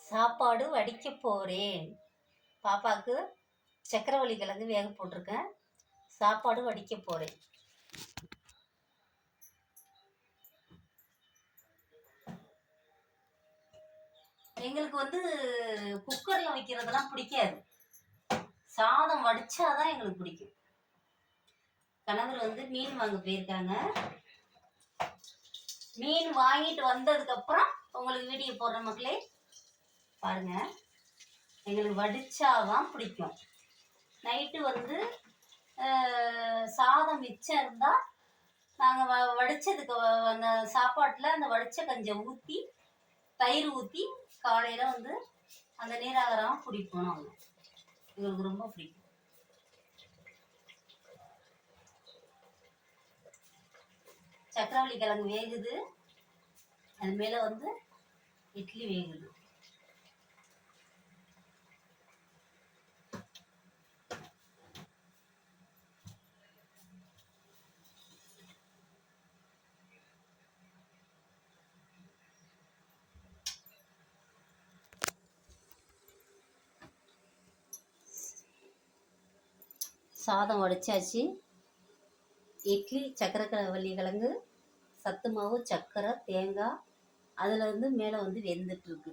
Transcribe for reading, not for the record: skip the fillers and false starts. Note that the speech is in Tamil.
சாப்பாடு வடிக்க போகிறேன். பாப்பாவுக்கு சக்கரவள்ளி கிழங்கு வேக போட்டிருக்கேன். சாப்பாடு வடிக்க போகிறேன். எங்களுக்கு குக்கரில் வைக்கிறதெல்லாம் பிடிக்காது. சாதம் வடிச்சாதான் எங்களுக்கு பிடிக்கும். கணவர் மீன் வாங்க போயிருக்காங்க. மீன் வாங்கிட்டு வந்ததுக்கப்புறம் உங்களுக்கு வீடியோ போடுற மக்களே பாருங்க. எங்களுக்கு வடிச்சாதான் பிடிக்கும். நைட்டு சாதம் மிச்சம் இருந்தால் நாங்கள் வடித்ததுக்கு அந்த சாப்பாட்டில் அந்த வடித்த கஞ்சை ஊற்றி தயிர் ஊற்றி காலையில் அந்த நீராகாரம் குடிப்போம். நாங்கள் எங்களுக்கு ரொம்ப பிடிக்கும். சக்கரவள்ளி கிழங்கு வேகுது. அது மேலே இட்லி வேகுது. சாதம் வடிச்சாச்சு. இட்லி சக்கரவள்ளி கிழங்கு சத்து மாவு சர்க்கரை தேங்காய் அதில் மேலே வெந்துட்டுருக்கு.